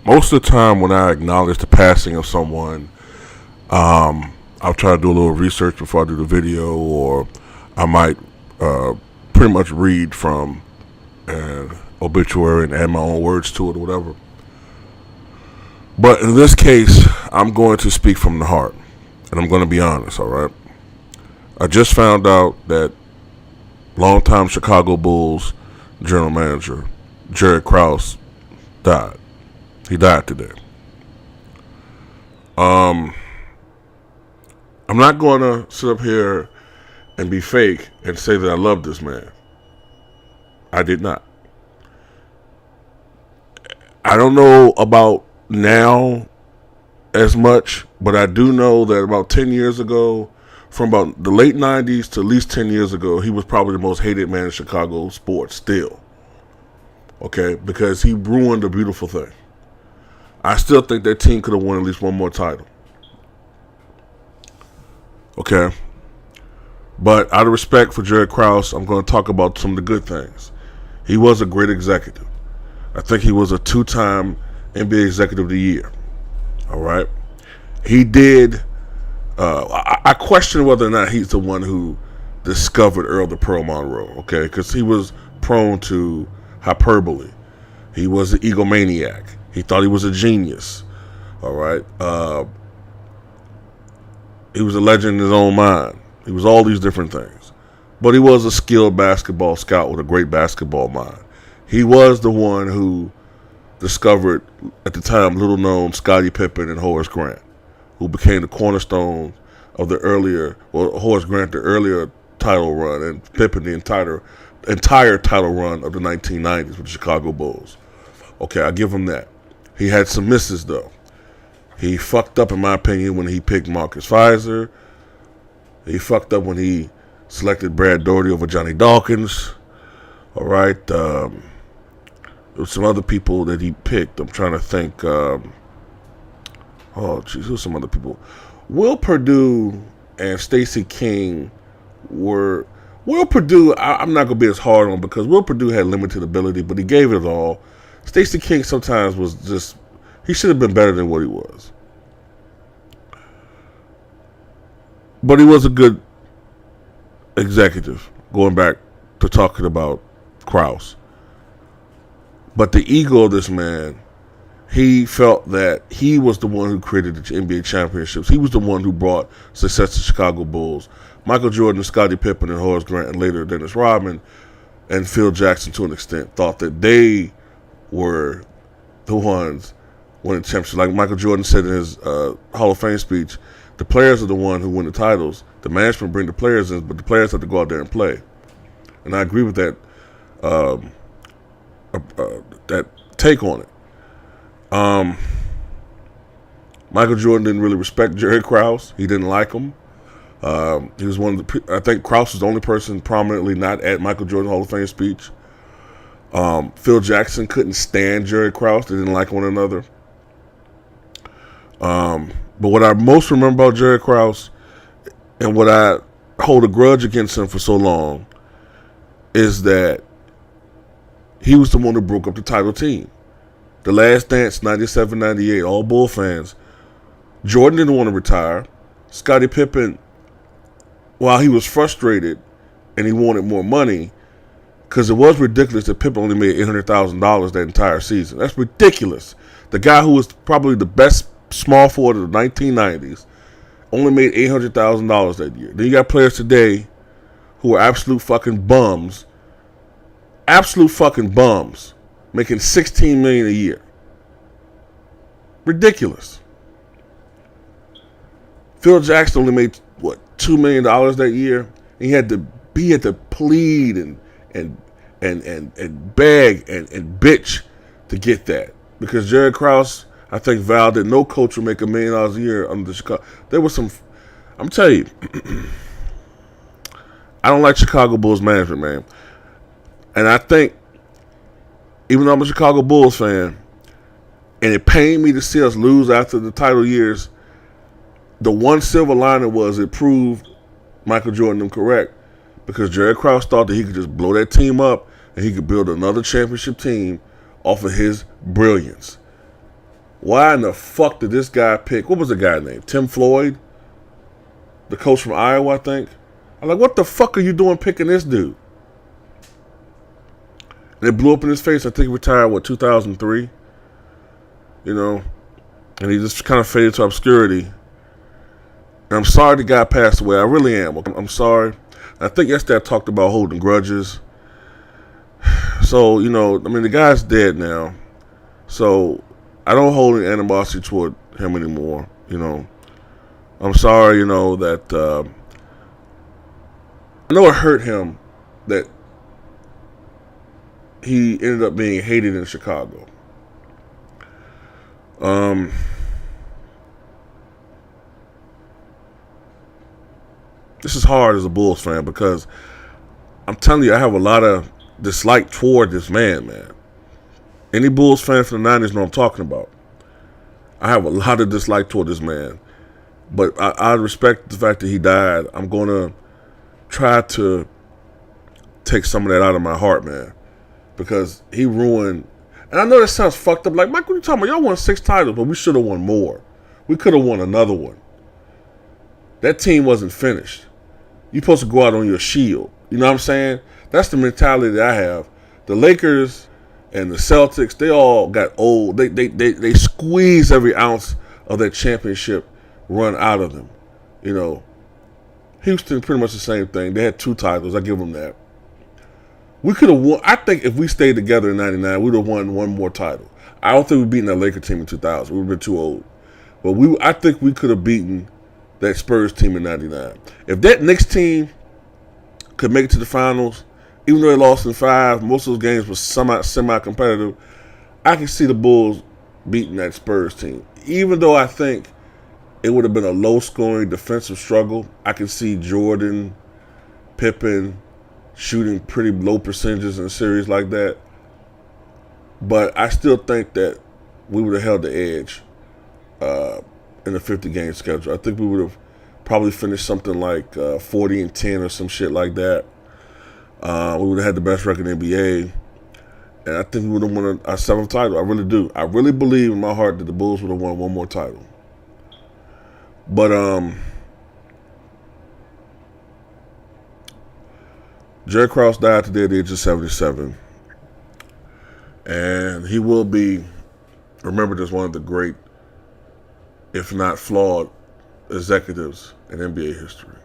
most of the time when I acknowledge the passing of someone, I'll try to do a little research before I do the video, or I might pretty much read from an obituary and add my own words to it or whatever. But in this case, I'm going to speak from the heart, and I'm going to be honest, all right? I just found out that longtime Chicago Bulls general manager Jerry Krause died. He died today. I'm not going to sit up here and be fake and say that I love this man. I did not. I don't know about now as much, but I do know that about 10 years ago, from about the late 90s to at least 10 years ago, he was probably the most hated man in Chicago sports still. Okay? Because he ruined a beautiful thing. I still think that team could have won at least one more title. Okay? But out of respect for Jerry Krause, I'm going to talk about some of the good things. He was a great executive. I think he was a 2-time NBA Executive of the Year. All right? He did... I question whether or not he's the one who discovered Earl the Pearl Monroe, okay? Because he was prone to hyperbole. He was an egomaniac. He thought he was a genius, all right? He was a legend in his own mind. He was all these different things. But he was a skilled basketball scout with a great basketball mind. He was the one who discovered, at the time, little-known Scottie Pippen and Horace Grant, who became the cornerstone of the Horace Grant, the earlier title run, and Pippen, the entire title run of the 1990s with the Chicago Bulls. Okay, I give him that. He had some misses, though. He fucked up, in my opinion, when he picked Marcus Fizer. He fucked up when he selected Brad Daugherty over Johnny Dawkins. All right. There were some other people that he picked. I'm trying to think. Who's some other people? Will Perdue and Stacey King were... Will Perdue, I'm not going to be as hard on, because Will Perdue had limited ability, but he gave it all. Stacey King sometimes was just... He should have been better than what he was. But he was a good executive, going back to talking about Krause. But the ego of this man... He felt that he was the one who created the NBA championships. He was the one who brought success to Chicago Bulls. Michael Jordan and Scottie Pippen and Horace Grant and later Dennis Rodman and Phil Jackson, to an extent, thought that they were the ones winning championships. Like Michael Jordan said in his Hall of Fame speech, the players are the one who win the titles. The management bring the players in, but the players have to go out there and play. And I agree with that that take on it. Michael Jordan didn't really respect Jerry Krause. He didn't like him. He was one of the... I think Krause was the only person prominently not at Michael Jordan's Hall of Fame speech. Phil Jackson couldn't stand Jerry Krause. They didn't like one another. But what I most remember about Jerry Krause, and what I hold a grudge against him for so long, is that he was the one who broke up the title team. The Last Dance, 97, 98, all Bull fans. Jordan didn't want to retire. Scottie Pippen, while he was frustrated and he wanted more money, because it was ridiculous that Pippen only made $800,000 that entire season. That's ridiculous. The guy who was probably the best small forward of the 1990s only made $800,000 that year. Then you got players today who are absolute fucking bums. Absolute fucking bums. Making $16 million a year. Ridiculous. Phil Jackson only made, $2 million that year? He had to plead and beg and bitch to get that. Because Jerry Krause, I think, vowed that no coach would make $1 million a year under the Chicago. There was some... I'm telling you, I don't like Chicago Bulls management, man. And I think, even though I'm a Chicago Bulls fan, and it pained me to see us lose after the title years, the one silver lining was it proved Michael Jordan incorrect, because Jerry Krause thought that he could just blow that team up and he could build another championship team off of his brilliance. Why in the fuck did this guy pick? What was the guy named? Tim Floyd, the coach from Iowa, I think. I'm like, what the fuck are you doing picking this dude? And it blew up in his face. I think he retired, 2003? You know, and he just kind of faded to obscurity. And I'm sorry the guy passed away. I really am. I'm sorry. I think yesterday I talked about holding grudges. So, the guy's dead now. So, I don't hold any animosity toward him anymore, I'm sorry, that I know it hurt him that he ended up being hated in Chicago. This is hard as a Bulls fan because I'm telling you, I have a lot of dislike toward this man. Any Bulls fan from the 90s know what I'm talking about. I have a lot of dislike toward this man. But I respect the fact that he died. I'm going to try to take some of that out of my heart, man. Because he ruined... And I know that sounds fucked up. Like, Mike, what are you talking about? Y'all won 6 titles, but we should have won more. We could have won another one. That team wasn't finished. You're supposed to go out on your shield. You know what I'm saying? That's the mentality that I have. The Lakers and the Celtics, they all got old. They squeeze every ounce of that championship run out of them. Houston, pretty much the same thing. They had 2 titles. I give them that. We could have won. I think if we stayed together in 99, we would have won one more title. I don't think we'd beaten that Laker team in 2000. We would have been too old. But I think we could have beaten that Spurs team in 99. If that Knicks team could make it to the finals, even though they lost in 5, most of those games were semi-competitive, I can see the Bulls beating that Spurs team. Even though I think it would have been a low-scoring defensive struggle, I can see Jordan, Pippen shooting pretty low percentages in a series like that. But I still think that we would have held the edge in the 50-game schedule. I think we would have probably finished something like 40-10 or some shit like that. We would have had the best record in the NBA. And I think we would have won our 7th title. I really do. I really believe in my heart that the Bulls would have won one more title. But Jerry Krause died today at the age of 77. And he will be remembered as one of the great, if not flawed, executives in NBA history.